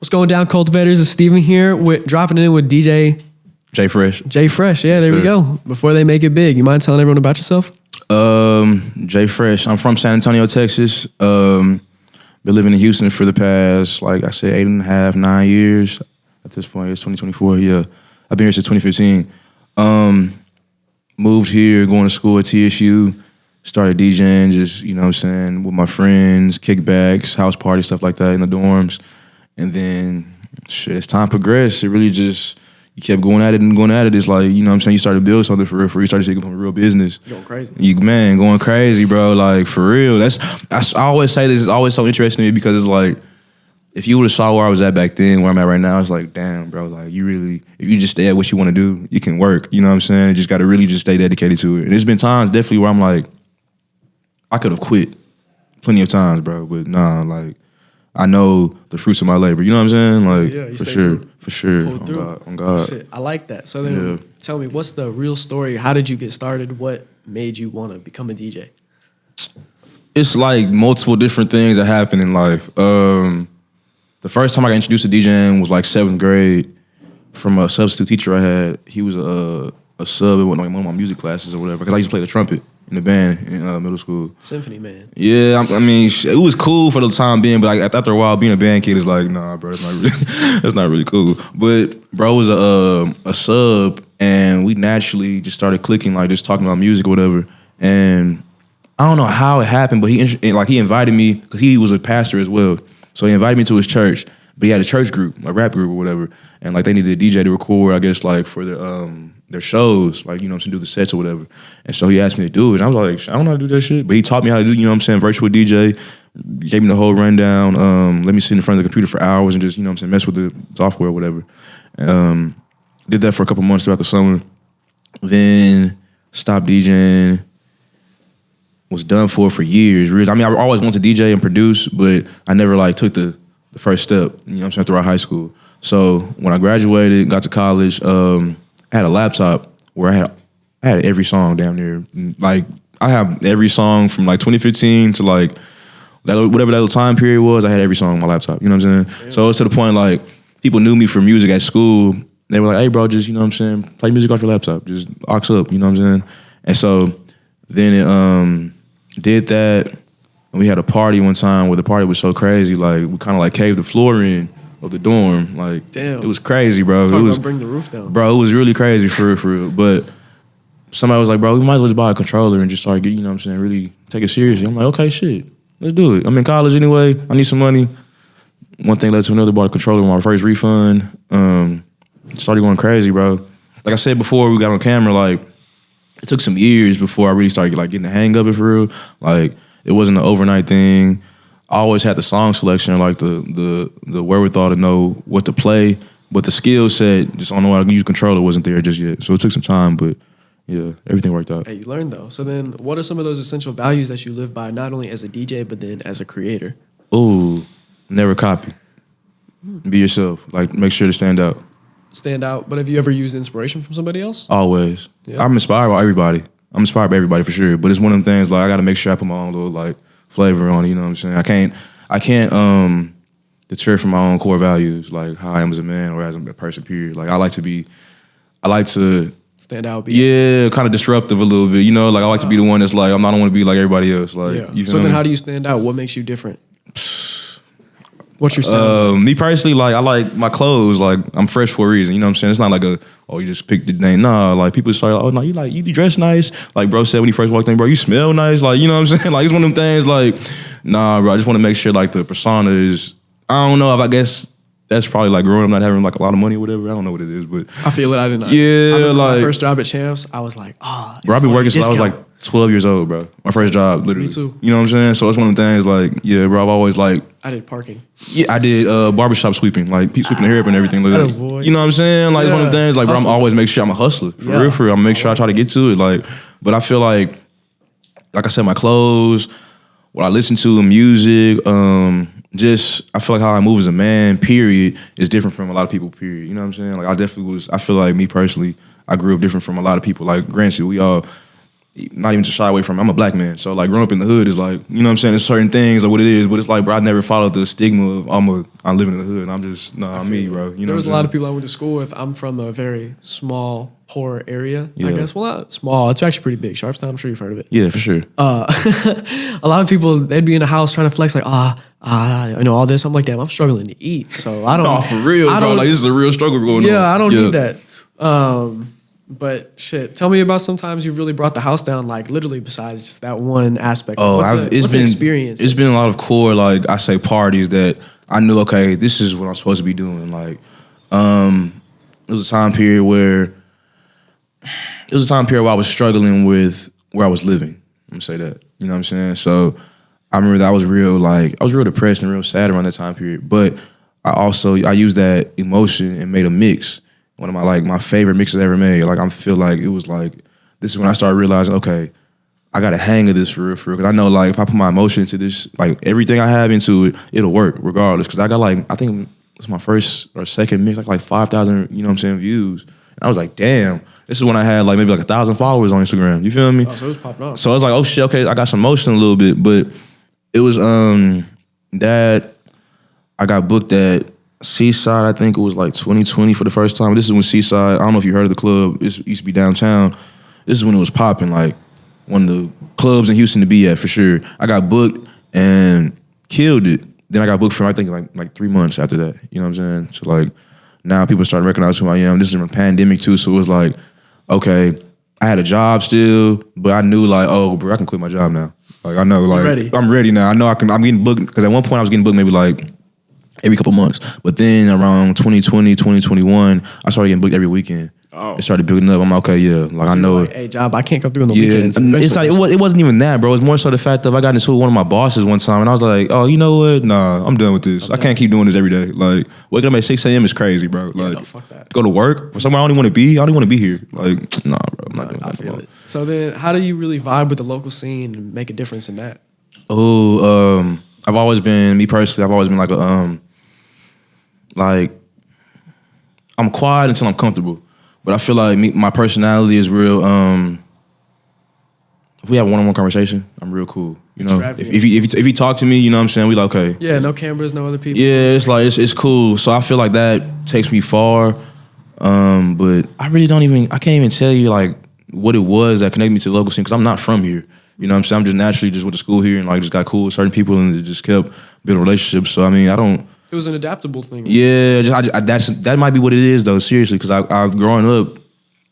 What's going down, cultivators? It's Steven here, dropping it in with DJ J Fresh. J Fresh, yeah, there we go. Before they make it big, you mind telling everyone about yourself? J Fresh. I'm from San Antonio, Texas. Been living in Houston for the past, like I said, 8.5, 9 years. At this point, it's 2024. Yeah, I've been here since 2015. Moved here, going to school at TSU. Started DJing, just, you know what I'm saying, with my friends, kickbacks, house parties, stuff like that in the dorms. And then, shit, as time progressed, it really just, you kept going at it and going at it. It's like, you know what I'm saying, you started to build something for real. You started to take it from a real business. Going crazy. Going crazy, bro. Like, for real. I always say this, it's always so interesting to me because it's like, if you would have saw where I was at back then, where I'm at right now, it's like, damn, bro, like, you really, if you just stay at what you want to do, you can work. You know what I'm saying? You just got to really just stay dedicated to it. And there's been times, definitely, where I'm like, I could have quit plenty of times, bro. But nah, like, I know the fruits of my labor. You know what I'm saying? Like, yeah, for sure. On God. Shit, I like that. So then tell me, what's the real story? How did you get started? What made you want to become a DJ? It's like multiple different things that happen in life. The first time I got introduced to DJing was like 7th grade from a substitute teacher I had. He was a sub in one of my music classes or whatever, because I used to play the trumpet in the band in middle school. Symphony man. Yeah, I mean, it was cool for the time being, but like, after a while, being a band kid is like, nah, bro, that's not really cool. But bro was a sub, and we naturally just started clicking, like just talking about music or whatever. And I don't know how it happened, but he invited me, because he was a pastor as well. So he invited me to his church, but he had a church group, a rap group or whatever, and like they needed a DJ to record, I guess, like for their shows, like, you know what I'm saying, do the sets or whatever. And so he asked me to do it, and I was like, I don't know how to do that shit. But he taught me how to do, you know what I'm saying, virtual DJ, gave me the whole rundown, let me sit in front of the computer for hours and just, you know what I'm saying, mess with the software or whatever. Did that for a couple months throughout the summer. Then stopped DJing. Was done for years. Really. I mean, I always wanted to DJ and produce, but I never like took the first step, you know what I'm saying, throughout high school. So when I graduated, got to college, I had a laptop where I had every song down there. Like, I have every song from like 2015 to like whatever that little time period was. I had every song on my laptop. You know what I'm saying? Yeah. So it's to the point like people knew me for music at school. They were like, "Hey, bro, just, you know what I'm saying, play music off your laptop. Just aux up." You know what I'm saying? And so then it did that. And we had a party one time where the party was so crazy, like we kind of like caved the floor in of the dorm. Like, damn, it was crazy, bro. Talk about bring the roof down. Bro, it was really crazy for real. But somebody was like, bro, we might as well just buy a controller and just start getting, you know what I'm saying, really take it seriously. I'm like, okay, shit, let's do it. I'm in college anyway. I need some money. One thing led to another, bought a controller with my first refund. Started going crazy, bro. Like I said before we got on camera, like, it took some years before I really started like getting the hang of it for real. Like, it wasn't an overnight thing. I always had the song selection, like the wherewithal to know what to play, but the skill set, just on the way to use controller, wasn't there just yet. So it took some time, but yeah, everything worked out. Hey, you learned though. So then, what are some of those essential values that you live by, not only as a DJ, but then as a creator? Ooh, never copy. Be yourself. Like, make sure to stand out. Stand out, but have you ever used inspiration from somebody else? Always. Yeah. I'm inspired by everybody. I'm inspired by everybody for sure, but it's one of them things, like, I gotta make sure I put my own little like flavor on it, you know what I'm saying? I can't deter from my own core values, like how I am as a man or as a person, period. Like, I like to stand out, kind of disruptive a little bit, you know? Like, I like to be the one that's like, I don't want to be like everybody else. Like, you so then how do you stand out? What makes you different? What's your sound? Me personally, like, I like my clothes. Like, I'm fresh for a reason. You know what I'm saying? It's not like you just picked the name. Nah, like, people start, oh, no, you dress nice. Like, bro said when he first walked in, bro, you smell nice. Like, you know what I'm saying? Like, it's one of them things, like, nah, bro, I just want to make sure, like, the persona is, I don't know, if I guess that's probably, like, growing up not having, like, a lot of money or whatever. I don't know what it is, but. I feel it. I didn't know. Yeah, like. My first job at Champs, I was like, bro, I've been working since I was, like, 12 years old, bro. My first job, literally. Me too. You know what I'm saying? So it's one of the things, like, yeah, bro, I've always, like. I did parking. Yeah, I did barbershop sweeping, like sweeping the hair up and everything. Like that. You know what I'm saying? Like, it's one of the things, like, bro, I'm always make sure I'm a hustler. For real. I'm make sure I try to get to it. Like, but I feel like I said, my clothes, what I listen to, music, just, I feel like how I move as a man, period, is different from a lot of people, period. You know what I'm saying? Like, I feel like me personally, I grew up different from a lot of people. Like, granted, we all not even to shy away from it. I'm a black man. So like growing up in the hood is like, you know what I'm saying? There's certain things or what it is, but it's like, bro, I never followed the stigma of I'm living in the hood. I'm just, I'm me, bro. You know there was a lot of people I went to school with. I'm from a very small, poor area, I guess. Well, not small. It's actually pretty big. Sharpstown, I'm sure you've heard of it. Yeah, for sure. A lot of people, they'd be in the house trying to flex like, you know, all this. I'm like, damn, I'm struggling to eat. So I don't. No, for real, bro. Like this is a real struggle going on. Yeah, I don't need that. But shit, tell me about sometimes you've really brought the house down, like literally besides just that one aspect. What's the experience? It's been a lot of core, like I say, parties that I knew, okay, this is what I'm supposed to be doing. Like, it was a time period where I was struggling with where I was living. I'm gonna say that. You know what I'm saying? So I remember that I was real depressed and real sad around that time period. But I used that emotion and made a mix. One of my favorite mixes I ever made. Like I feel like it was like this is when I started realizing, okay, I got a hang of this for real. Because I know like if I put my emotion into this, like everything I have into it, it'll work regardless. Because I got like I think it's my first or second mix, like 5,000, you know what I'm saying, views. And I was like, damn, this is when I had like maybe like 1,000 followers on Instagram. You feel me? Oh, so it was popping off. So I was like, oh shit, okay, I got some motion a little bit, but it was that I got booked at Seaside, I think it was like 2020 for the first time. This is when Seaside, I don't know if you heard of the club, it used to be downtown. This is when it was popping, like one of the clubs in Houston to be at for sure. I got booked and killed it. Then I got booked for I think like 3 months after that. You know what I'm saying? So like now people start to recognize who I am. This is a pandemic too, so it was like, okay, I had a job still, but I knew like, oh, bro, I can quit my job now. Like I know, like I'm ready now. I know I'm getting booked because at one point I was getting booked maybe like every couple months. But then around 2020, 2021, I started getting booked every weekend. Oh. It started building up. I'm like, okay, yeah. Like so I know. Like, hey, job, I can't come through on the weekends. It's like it wasn't even that, bro. It was more so the fact that I got into one of my bosses one time and I was like, oh, you know what? Nah, I'm done with this. I can't keep doing this every day. Like waking up at 6 a.m. is crazy, bro. Like no, fuck that. Go to work for somewhere I don't even want to be. I don't even want to be here. Like, nah, bro. I'm not doing that. I feel it. So then how do you really vibe with the local scene and make a difference in that? Oh, I've always been like a like I'm quiet until I'm comfortable, but I feel like my personality is real. If we have a one-on-one conversation, I'm real cool. You know, if you talk to me, you know what I'm saying, we like okay. Yeah, no cameras, no other people. Yeah, it's like it's cool. So I feel like that takes me far. But I can't even tell you like what it was that connected me to the local scene because I'm not from here. You know what I'm saying? I'm just naturally just went to school here and like just got cool with certain people and it just kept building relationships. So I mean, it was an adaptable thing. Yeah, that might be what it is though. Seriously, because I've growing up,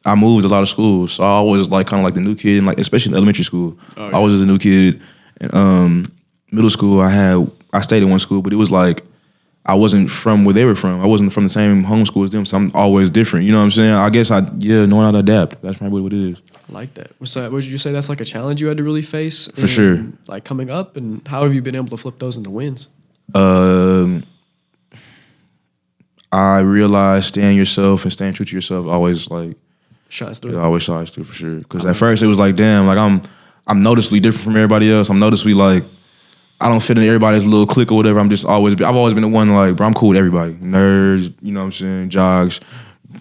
I moved a lot of schools, so I always like kind of like the new kid, and like especially in elementary school, I was just a new kid. And middle school, I stayed in one school, but it was like I wasn't from where they were from. I wasn't from the same home school as them, so I'm always different. You know what I'm saying? I guess knowing how to adapt. That's probably what it is. I like that. So would you say that's like a challenge you had to really face? For sure. Like coming up, and how have you been able to flip those into wins? I realized staying yourself and staying true to yourself always like shines through. It always shines through for sure. Because at first it was like, damn, like I'm noticeably different from everybody else. I'm noticeably like I don't fit in everybody's little clique or whatever. I've always been the one like, bro, I'm cool with everybody. Nerds, you know what I'm saying, jogs,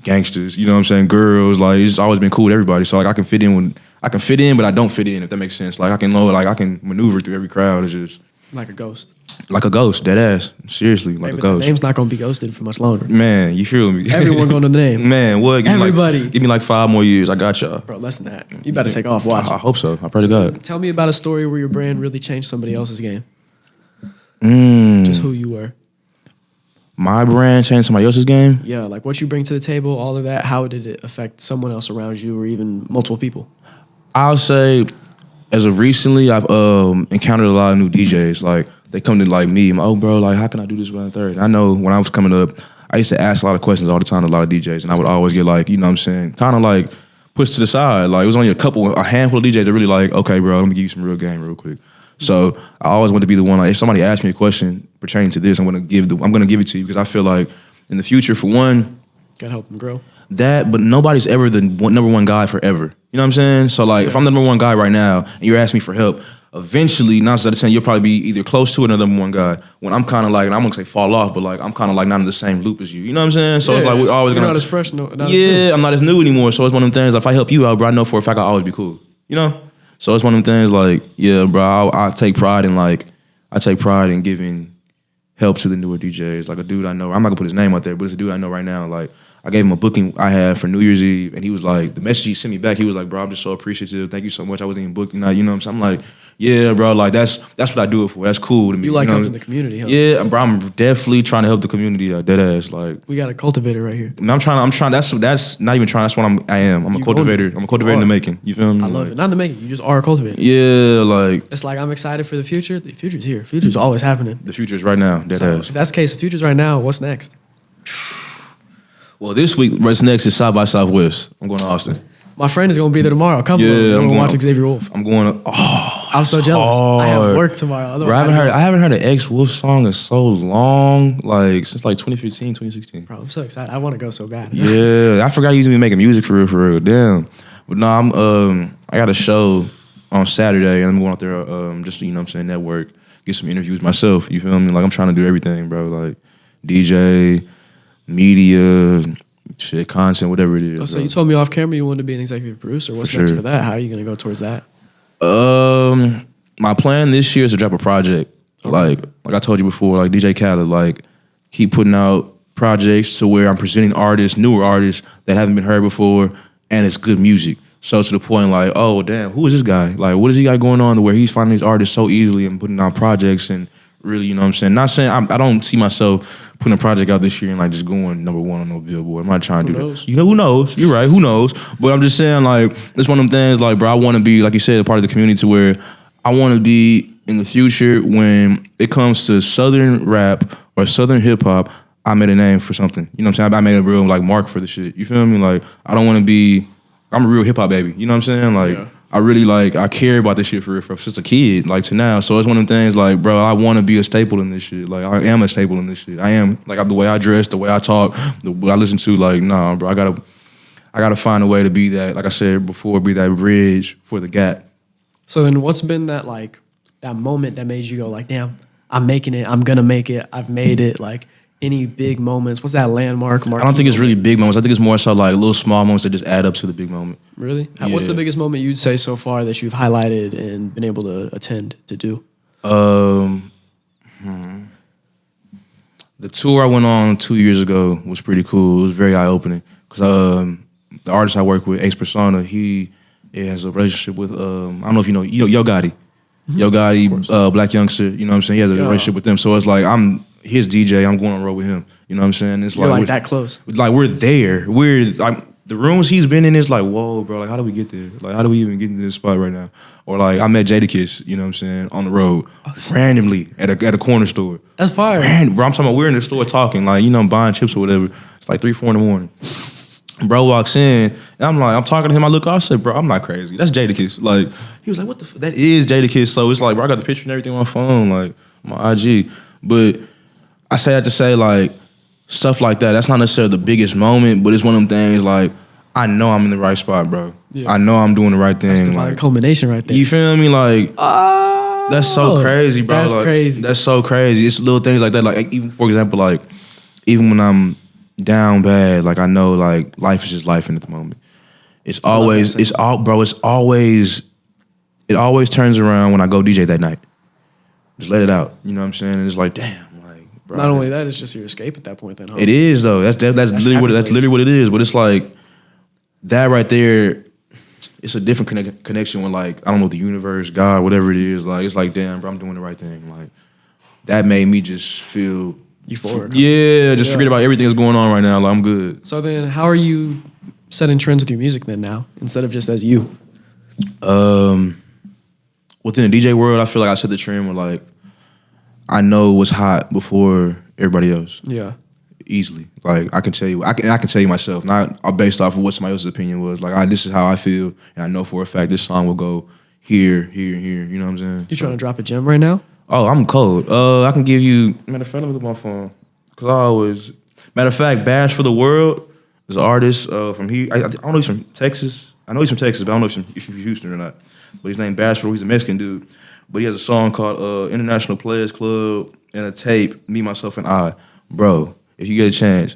gangsters, you know what I'm saying, girls. Like it's always been cool with everybody. So like I can fit in, but I don't fit in. If that makes sense. Like I can maneuver through every crowd. It's just like a ghost. Like a ghost, dead ass. Seriously, like a ghost. The name's not gonna be ghosted for much longer. Man, you feel me? Everyone gonna know the name. Man, what? Everybody. Give me like 5 more years. I got y'all. Bro, less than that. You better take off. Watch. I hope so. I pray to God. Tell me about a story where your brand really changed somebody else's game. Just who you were. My brand changed somebody else's game? Yeah, like what you bring to the table, all of that. How did it affect someone else around you or even multiple people? I'll say, as of recently, I've encountered a lot of new DJs. Like, they come to like me, oh bro, like how can I do this one and third? And I know when I was coming up, I used to ask a lot of questions all the time to a lot of DJs, and I would always get like, you know what I'm saying, kind of like pushed to the side. Like it was only a handful of DJs that really like, okay bro, let me give you some real game real quick. So I always want to be the one, like if somebody asks me a question pertaining to this, I'm gonna give it to you because I feel like in the future, for one, gotta help them grow. That, but nobody's ever the number one guy forever. You know what I'm saying? So like, if I'm the number one guy right now and you're asking me for help, eventually, 9 out of 10, you'll probably be either close to another number one guy. When I'm kind of like, and I'm gonna say fall off, but like I'm kind of like not in the same loop as you. You know what I'm saying? So it's like we're always gonna. You're not as fresh, I'm not as new anymore. So it's one of them things. If I help you out, bro, I know for a fact I'll always be cool. You know? So it's one of them things like, yeah, bro, I take pride in giving help to the newer DJs. Like a dude I know, I'm not gonna put his name out there, but it's a dude I know right now. Like I gave him a booking I had for New Year's Eve, and he was like, the message he sent me back, he was like, bro, I'm just so appreciative. Thank you so much. I wasn't even booked tonight. You know what I'm saying? I'm like, yeah, bro, like that's what I do it for. That's cool to me. You like know helping the community, huh? Yeah, bro, I'm definitely trying to help the community out, dead ass. Like We got a cultivator right here. I'm trying. That's not even trying. That's what I am. I'm a cultivator. I'm a cultivator in the making. You feel me? I love it. Not in the making. You just are a cultivator. Yeah, like It's like I'm excited for the future. The future's here. Future's always happening. the future is right now. Dead So ass. if that's the case, the future's right now. What's next? Well, this week, what's next is South by Southwest. I'm going to Austin. My friend is gonna be there tomorrow. Come Yeah, on, I'm we're going watch Xavier Wolf. I'm going to. Oh, I'm so jealous. I have hard. work tomorrow. Bro, I haven't heard an X Wolf song in so long, like since like 2015, 2016. Bro, I'm so excited. I want to go so bad. Yeah, I forgot he used to be making music for real. Damn. But no, I got a show on Saturday, and I'm going out there just you know what I'm saying, network, get some interviews myself. You feel me? Like I'm trying to do everything, bro. Like DJ, media, shit, content, whatever it is. Oh, so bro. you told me off camera you wanted to be an executive producer. What's next for that? How are you gonna go towards that? My plan this year is to drop a project. Like I told you before, like DJ Khaled, like keep putting out projects to where I'm presenting artists, newer artists that haven't been heard before, and it's good music. So to the point, like, oh damn, who is this guy? Like, what is he got going on to where he's finding these artists so easily and putting out projects and really, you know what I'm saying? Not saying I don't see myself putting a project out this year and like just going number one on no Billboard. I'm not trying to do that. You know, who knows? You're right, who knows? But I'm just saying, like, it's one of them things, like, bro, I want to be, like you said, a part of the community to where I want to be in the future when it comes to Southern rap or Southern hip hop, I made a name for something. You know what I'm saying? I made a real like mark for the shit. You feel me? Like, I don't want to be, I'm a real hip hop baby. You know what I'm saying? Like, I really like, I care about this shit for since a kid, like to now. So it's one of them things like, bro, I want to be a staple in this shit. Like, I am a staple in this shit. I am, like, the way I dress, the way I talk, what I listen to, like, nah, bro, I gotta find a way to be that, like I said before, be that bridge for the gap. So then what's been that like, that moment that made you go like, damn, I'm making it, I'm gonna make it, I've made it, like any big moments? What's that landmark? I don't think it's really big moments. I think it's more so like little small moments that just add up to the big moment. Really? Yeah. What's the biggest moment you'd say so far that you've highlighted and been able to attend to do? The tour I went on 2 years ago was pretty cool. It was very eye-opening because the artist I work with, Ace Persona, he has a relationship with, I don't know if you know Yo Gotti. Yo Gotti, Black Youngster, you know what I'm saying? He has a relationship with them. So it's like, I'm his DJ, I'm going on the road with him. You know what I'm saying? It's You're like that close. Like, we're there. The rooms he's been in is like, whoa, bro, like, how do we get there? Like, how do we even get into this spot right now? Or like, I met Jadakiss, you know what I'm saying, on the road, randomly at a corner store. That's fire. Bro, I'm talking about, we're in the store talking, like, you know, buying chips or whatever. It's like 3, 4 in the morning. Bro walks in, and I'm talking to him, I look up, I said, bro, I'm not crazy. That's Jadakiss. Like, he was like, what the that is Jadakiss. So it's like, bro, I got the picture and everything on my phone, like, my IG. But I say that to say, like, stuff like that, that's not necessarily the biggest moment, but it's one of them things, like, I know I'm in the right spot, bro. Yeah. I know I'm doing the right thing. That's the like, culmination right there. You feel me? Like, that's so crazy, bro. That's like, crazy. That's so crazy. It's little things like that. Like, even, for example, like, even when I'm down bad, like, I know, like, life is just life in at the moment. It always turns around when I go DJ that night. Just let it out. You know what I'm saying? And it's like, damn. Bro, not only that, it's just your escape at that point then, huh? It is though. That's literally what it is. But it's like that right there. It's a different connection with, like, I don't know, the universe, God, whatever it is. Like, it's like, damn, bro, I'm doing the right thing. Like, that made me just feel euphoric. Yeah, just forget about everything that's going on right now. Like, I'm good. So then, how are you setting trends with your music then now, instead of just as you? Within the DJ world, I feel like I set the trend where, like, I know what's hot before everybody else. Yeah. Easily. Like, I can tell you myself, not based off of what somebody else's opinion was. Like, this is how I feel, and I know for a fact this song will go here, here, here. You know what I'm saying? You trying to drop a gem right now? Oh, I'm cold. I can give you, matter of fact, let me look at my phone. Matter of fact, Bash for the World is an artist from here. I don't know, he's from Texas. I know he's from Texas, but I don't know if he's from Houston or not. But his name Bash for the World, he's a Mexican dude. But he has a song called International Players Club and a tape, Me, Myself, and I. Bro, if you get a chance,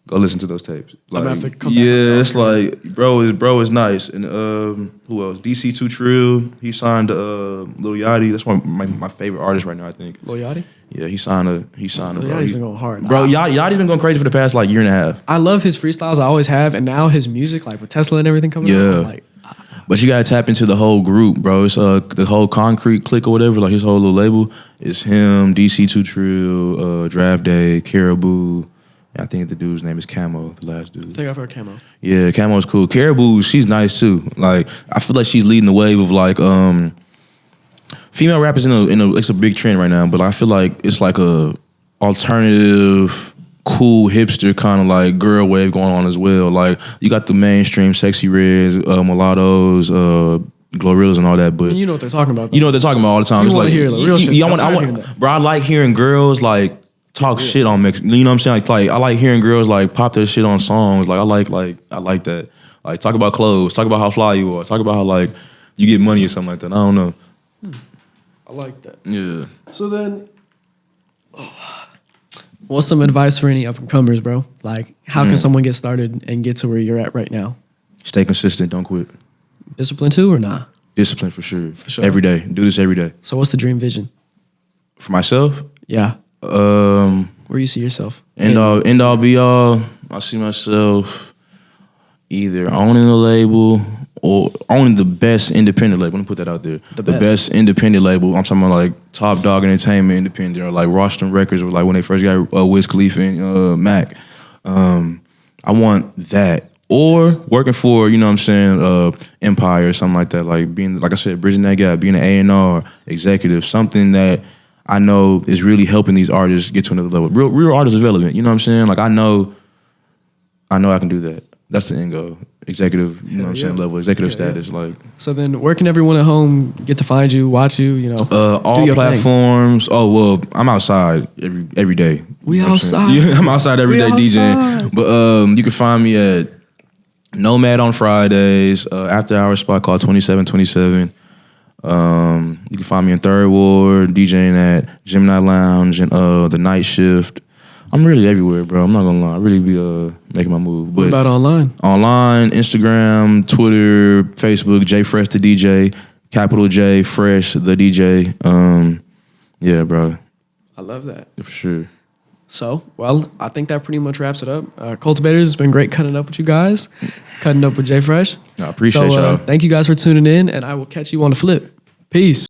Go listen to those tapes. I'm gonna have to come back. Yeah, it's like bro is nice. And who else? DC2 Trill. He signed Lil Yachty. That's one of my favorite artists right now. I think. Lil Yachty. Yeah, he signed a. Lil Yachty's been going hard. Bro, Yachty's been going crazy for the past like year and a half. I love his freestyles. I always have, and now his music, like with Tesla and everything coming out. I'm like, but you gotta tap into the whole group, bro. It's the whole Concrete Click or whatever, like his whole little label. It's him, DC2 Trill, Draft Day, Caribou. I think the dude's name is Camo, the last dude. I think I've heard Camo. Yeah, Camo's cool. Caribou, she's nice too. Like I feel like she's leading the wave of like female rappers it's a big trend right now. But I feel like it's like a alternative, cool hipster kind of like girl wave going on as well. Like you got the mainstream Sexy Reds, Mulattoes, Glorillaz and all that. But you know what they're talking about. You know what they're talking about all the time. You it's want like to hear the real shit. Bro, I like hearing girls like talk shit on mix. You know what I'm saying? Like I like hearing girls like pop their shit on songs. Like I like that. Like talk about clothes. Talk about how fly you are. Talk about how like you get money or something like that. I don't know. I like that. Yeah. So then, what's some advice for any up and comers, bro? Like, how can someone get started and get to where you're at right now? Stay consistent. Don't quit. Discipline too, or nah? Discipline for sure. For sure. Every day. Do this every day. So what's the dream vision? For myself? Yeah. Where you see yourself? End all be all. I see myself either owning a label or owning the best independent label. Let me put that out there. The best independent label. I'm talking about like Top Dog Entertainment independent or like Rostrum Records or like when they first got Wiz Khalifa and Mac. I want that. Or working for, you know what I'm saying, Empire or something like that. Like being, like I said, bridging that gap, being an A&R executive, something that I know is really helping these artists get to another level. Real artist development, you know what I'm saying? Like I know I can do that. That's the end goal. Executive, you know what I'm saying, level, executive status. Like. So then where can everyone at home get to find you, watch you, you know? All platforms. Thing. Oh, well, I'm outside every day. We outside. Yeah, I'm outside every day DJing. But you can find me at Nomad on Fridays, after hours spot called 2727. You can find me in Third Ward, DJing at Gemini Lounge and the Night Shift. I'm really everywhere, bro. I'm not gonna lie. I really be making my move. What about online? Online, Instagram, Twitter, Facebook, J Fresh the DJ, capital J Fresh the DJ. Yeah, bro. I love that. For sure. So, well, I think that pretty much wraps it up. Cultivators, it's been great cutting up with you guys, cutting up with J Fresh. I appreciate y'all. Thank you guys for tuning in, and I will catch you on the flip. Peace.